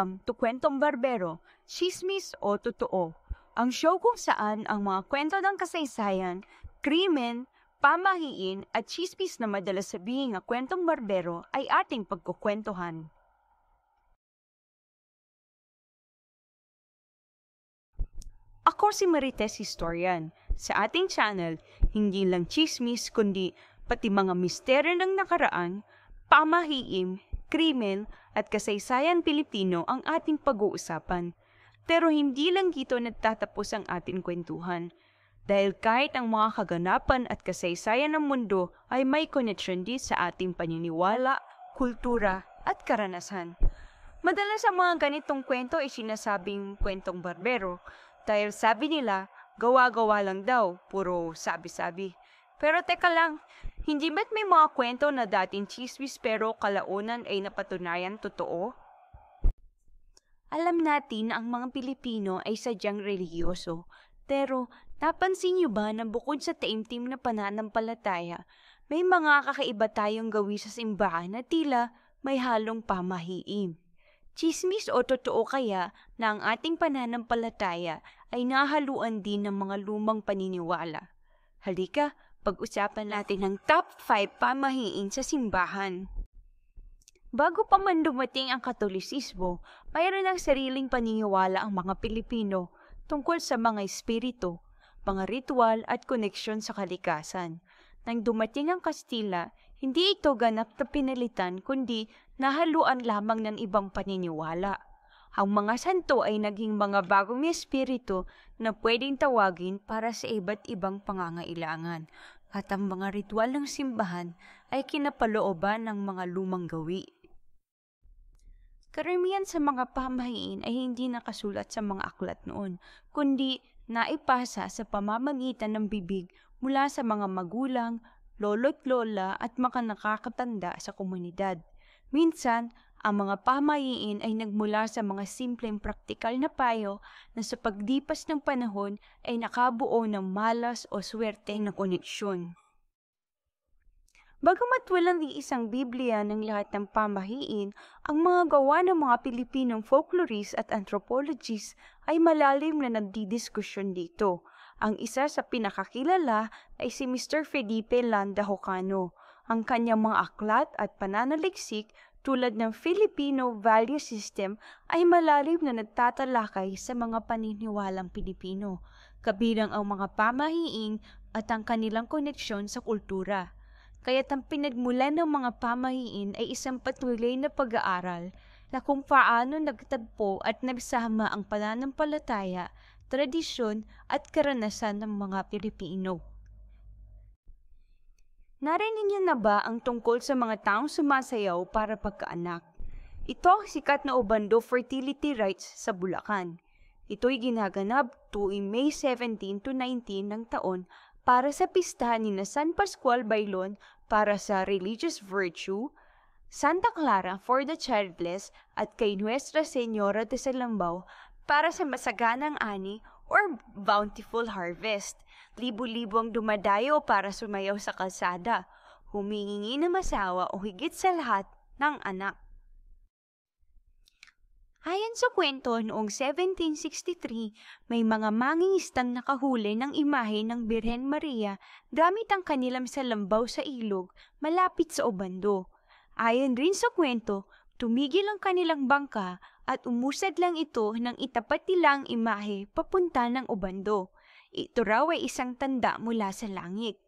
Welcome to Kwentong Barbero, Chismis o Totoo, ang show kung saan ang mga kwento ng kasaysayan, krimen, pamahiin at chismis na madalas sabihin nga kwentong barbero ay ating pagkukwentuhan. Ako si Marites Historian. Sa ating channel, hindi lang chismis kundi pati mga misteryo ng nakaraan, pamahiin, krimen at kasaysayan Pilipino ang ating pag-uusapan. Pero hindi lang dito nagtatapos ang ating kwentuhan. Dahil kahit ang mga kaganapan at kasaysayan ng mundo ay may connection din sa ating paniniwala, kultura at karanasan. Madalas ang mga ganitong kwento ay sinasabing kwentong barbero dahil sabi nila, gawa-gawa lang daw, puro sabi-sabi. Pero teka lang, hindi ba't may mga kwento na dating chismis pero kalaunan ay napatunayan totoo? Alam natin na ang mga Pilipino ay sadyang relihiyoso, pero napansin niyo ba na bukod sa taimtim na pananampalataya, may mga kakaiba tayong gawi sa simbahan na tila may halong pamahiin? Chismis o totoo kaya na ang ating pananampalataya ay nahaluan din ng mga lumang paniniwala? Halika, pag-usapan natin ang top 5 pamahiin sa simbahan. Bago pa man dumating ang Katolisismo, mayroon ng sariling paniniwala ang mga Pilipino tungkol sa mga espiritu, mga ritual at koneksyon sa kalikasan. Nang dumating ang Kastila, hindi ito ganap na pinalitan kundi nahaluan lamang ng ibang paniniwala. Ang mga santo ay naging mga bagong espiritu na pwedeng tawagin para sa iba't ibang pangangailangan. At ang mga ritual ng simbahan ay kinapalooban ng mga lumang gawi. Karamihan sa mga pamahiin ay hindi nakasulat sa mga aklat noon, kundi naipasa sa pamamagitan ng bibig mula sa mga magulang, lolo't lola at mga nakakatanda sa komunidad. Minsan, ang mga pamahiin ay nagmula sa mga simpleng praktikal na payo na sa paglipas ng panahon ay nakabuo ng malas o swerte na koneksyon. Bagamat walang iisang Biblia ng lahat ng pamahiin, ang mga gawa ng mga Pilipinong folklorists at anthropologists ay malalim na nagdidiskusyon dito. Ang isa sa pinakakilala ay si Mr. Felipe Landa Jocano. Ang kanyang mga aklat at pananaliksik tulad ng Filipino Value System ay malalim na nagtatalakay sa mga paniniwalang Pilipino, kabilang ang mga pamahiin at ang kanilang koneksyon sa kultura. Kaya't ang pinagmulan ng mga pamahiin ay isang patuloy na pag-aaral na kung paano nagtagpo at nagsama ang pananampalataya, tradisyon at karanasan ng mga Pilipino. Narinig niyo na ba ang tungkol sa mga taong sumasayaw para pagkaanak? Ito ang sikat na Obando fertility rites sa Bulacan. Ito'y ginaganap tuwing May 17 to 19 ng taon para sa pistahan ni San Pascual Bailon para sa religious virtue, Santa Clara for the childless at kay Nuestra Señora de Salambao para sa masaganang ani or bountiful harvest. Libo-libo ang dumadayo para sumayaw sa kalsada, humingi ng masawa o higit sa lahat ng anak. Ayon sa kwento, noong 1763, may mga mangingistang nakahuli ng imahe ng Birhen Maria gamit ang kanilang salambaw sa ilog malapit sa Obando. Ayon rin sa kwento, tumigil ang kanilang bangka at umusad lang ito nang itapat nila ang imahe papunta ng Obando. Ito raw ay isang tanda mula sa langit.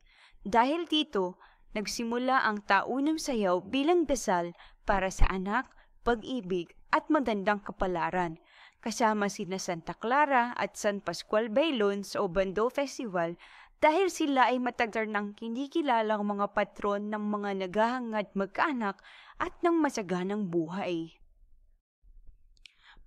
Dahil dito, nagsimula ang taunang sayaw bilang dasal para sa anak, pag-ibig at magandang kapalaran. Kasama sina Santa Clara at San Pascual Bailon sa Obando Festival dahil sila ay matagal nang kinikilalang mga patron ng mga naghahangad magkaanak at ng masaganang buhay.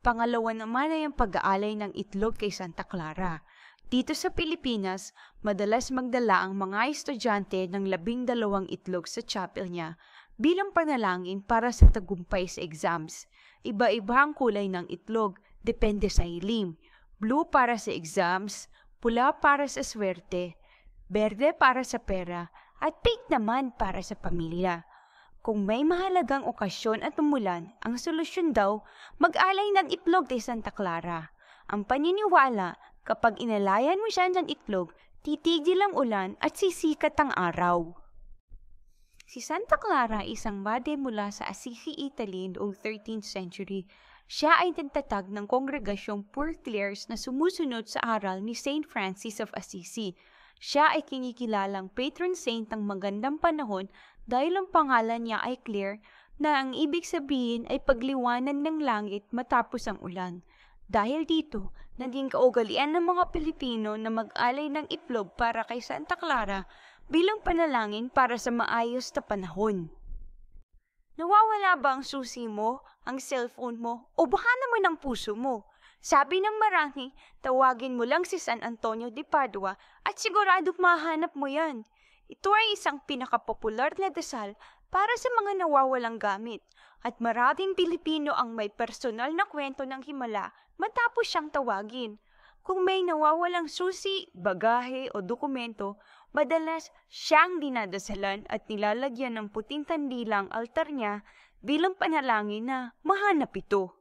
Pangalawa naman ay ang pag-aalay ng itlog kay Santa Clara. Dito sa Pilipinas, madalas magdala ang mga estudyante ng 12 itlog sa chapel niya bilang panalangin para sa tagumpay sa exams. Iba-iba ang kulay ng itlog, depende sa hiling. Blue para sa exams, pula para sa swerte, berde para sa pera, at pink naman para sa pamilya. Kung may mahalagang okasyon at umulan, ang solusyon daw, mag-alay ng itlog kay Santa Clara. Ang paniniwala, kapag inalayan mo siya ng itlog, titigil ang ulan at sisikat ang araw. Si Santa Clara ay isang made mula sa Assisi, Italy noong 13th century. Siya ay nagtatag ng kongregasyong Poor Clares na sumusunod sa aral ni Saint Francis of Assisi. Siya ay kinikilalang patron saint ng magandang panahon dahil ang pangalan niya ay Clare na ang ibig sabihin ay pagliwanan ng langit matapos ang ulan. Dahil dito, naging kaugalian ng mga Pilipino na mag-alay ng itlog para kay Santa Clara bilang panalangin para sa maayos na panahon. Nawawala ba ang susi mo, ang cellphone mo, o baka naman ang puso mo? Sabi ng marami, tawagin mo lang si San Antonio de Padua at siguradong mahanap mo yan. Ito ay isang pinakapopular na dasal para sa mga nawawalang gamit at maraming Pilipino ang may personal na kwento ng himala matapos siyang tawagin. Kung may nawawalang susi, bagahe o dokumento, madalas siyang dinadasalan at nilalagyan ng puting kandila ang altar niya bilang panalangin na mahanap ito.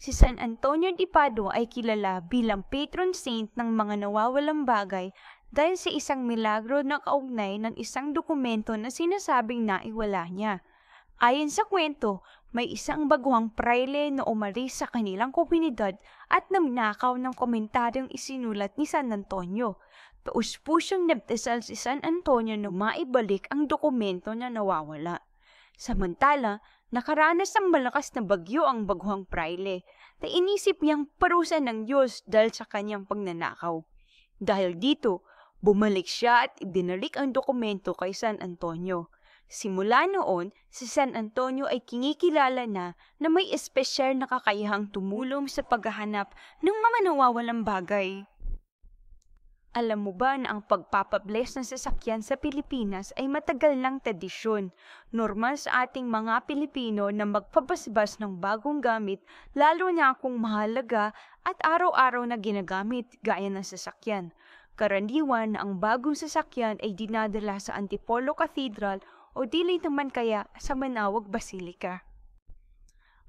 Si San Antonio de Padua ay kilala bilang patron saint ng mga nawawalang bagay dahil sa isang milagro na kaugnay ng isang dokumento na sinasabing naiwala niya. Ayon sa kwento, may isang baguhang praile na umalis sa kanilang komunidad at nagnakaw ng komentaryong isinulat ni San Antonio. Taus-pusong nagdasal si San Antonio na maibalik ang dokumento na nawawala. Samantala, nakaranas ng malakas na bagyo ang baguhang praile na inisip niyang parusa ng Diyos dahil sa kanyang pagnanakaw. Dahil dito, bumalik siya at ibinalik ang dokumento kay San Antonio. Simula noon, si San Antonio ay kinikilala na may espesyal na kakayahang tumulong sa paghahanap ng mga nawawalang bagay. Alam mo ba na ang pagpapabless ng sasakyan sa Pilipinas ay matagal ng tradisyon? Normal sa ating mga Pilipino na magpabasbas ng bagong gamit lalo na kung mahalaga at araw-araw na ginagamit gaya ng sasakyan. Karaniwan na ang bagong sasakyan ay dinadala sa Antipolo Cathedral o dili naman kaya sa Manawag Basilica.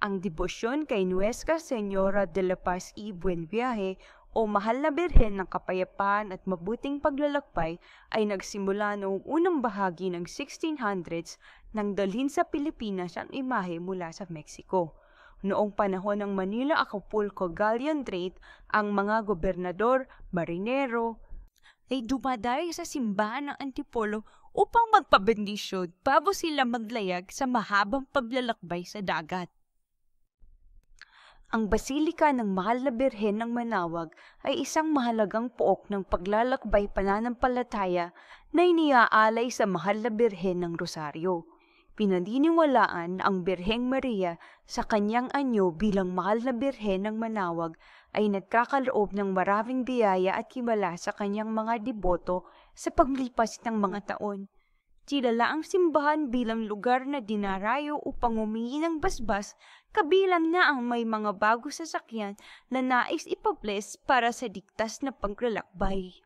Ang debosyon kay Nuestra Señora de la Paz y Buen Viaje o Mahal na Birhen ng Kapayapaan at Mabuting Paglalakbay ay nagsimula noong unang bahagi ng 1600s nang dalhin sa Pilipinas ang imahe mula sa Mexico. Noong panahon ng Manila-Acapulco Galleon Trade, ang mga gobernador, marinero, ay dumadayo sa simbahan ng Antipolo upang magpabendisyon bago sila maglayag sa mahabang paglalakbay sa dagat. Ang Basilika ng Mahal na Birhen ng Manawag ay isang mahalagang pook ng paglalakbay pananampalataya na iniaalay sa Mahal na Birhen ng Rosario. Pinaniniwalaan ang Birheng Maria sa kanyang anyo bilang Mahal na Birhen ng Manawag ay nagkakaloob ng maraming biyaya at himala sa kanyang mga deboto sa paglipas ng mga taon. Kilala ang simbahan bilang lugar na dinarayo upang humingi ng basbas, kabilang na ang may mga bago sasakyan na nais ipabless para sa ligtas na paglalakbay.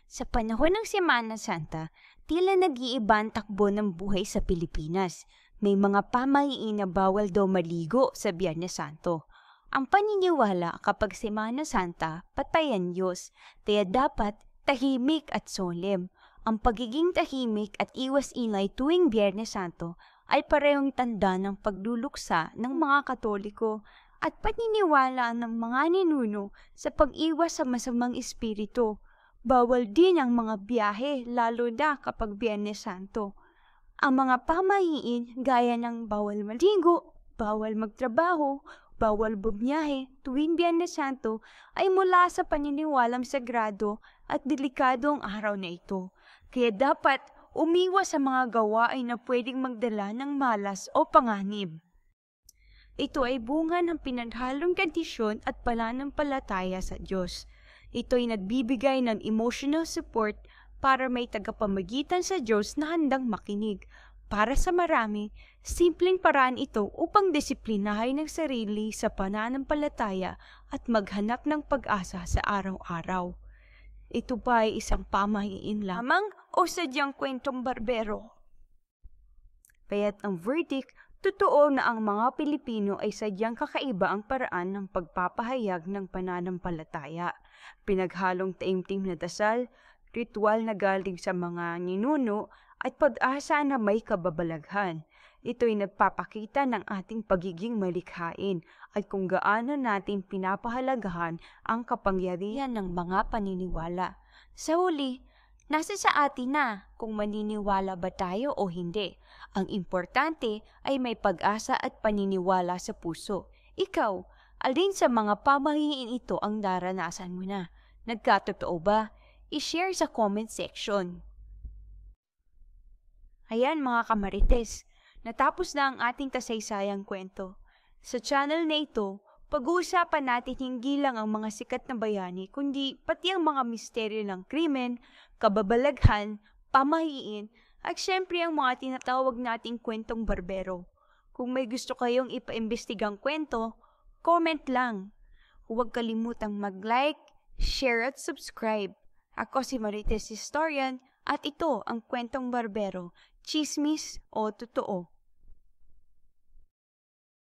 Sa panahon ng Semana Santa, tila nag-iiba ang takbo ng buhay sa Pilipinas. May mga pamahiin na bawal daw maligo sa Biyernes Santo. Ang paniniwala kapag Semana Santa, patay ang Diyos, kaya dapat tahimik at solemn. Ang pagiging tahimik at iwas-ingay tuwing Biyernes Santo ay parehong tanda ng pagluluksa ng mga Katoliko at paniniwala ng mga ninuno sa pag-iwas sa masamang espiritu. Bawal din ang mga biyahe lalo na kapag Biyernes Santo. Ang mga pamahiin gaya ng bawal maligo, bawal magtrabaho, bawal bumiyahe tuwing Biyernes Santo ay mula sa paniniwalang sagrado at delikado ang araw na ito. Kaya dapat umiwas sa mga gawain na pwedeng magdala ng malas o panganib. Ito ay bunga ng pinaghalong kondisyon at pananampalataya sa Diyos. Ito ay nagbibigay ng emotional support para may tagapamagitan sa Diyos na handang makinig. Para sa marami, simpleng paraan ito upang disiplinahin ang sarili sa pananampalataya at maghanap ng pag-asa sa araw-araw. Ito ba ay isang pamahiin lamang o sadyang kwentong barbero? Kaya't ang verdict, totoo na ang mga Pilipino ay sadyang kakaiba ang paraan ng pagpapahayag ng pananampalataya. Pinaghalong taimtim na dasal, ritual na galing sa mga ninuno, at pag-asa na may kababalaghan. Ito'y nagpapakita ng ating pagiging malikhain at kung gaano natin pinapahalagahan ang kapangyarihan ng mga paniniwala. Sa huli, nasa sa atin na kung maniniwala ba tayo o hindi. Ang importante ay may pag-asa at paniniwala sa puso. Ikaw, alin sa mga pamahiin ito ang naranasan mo na? Nagkatotoo ba? I-share sa comment section. Ayan mga kamarites, natapos na ang ating kasaysayang kwento. Sa channel na ito, pag-uusapan natin hindi lang ang mga sikat na bayani, kundi pati ang mga misteryo ng krimen, kababalaghan, pamahiin, at syempre ang mga tinatawag nating kwentong barbero. Kung may gusto kayong ipaimbestigang kwento, comment lang. Huwag kalimutang mag-like, share at subscribe. Ako si Marites Historian at ito ang Kwentong Barbero, Chismis o Totoo.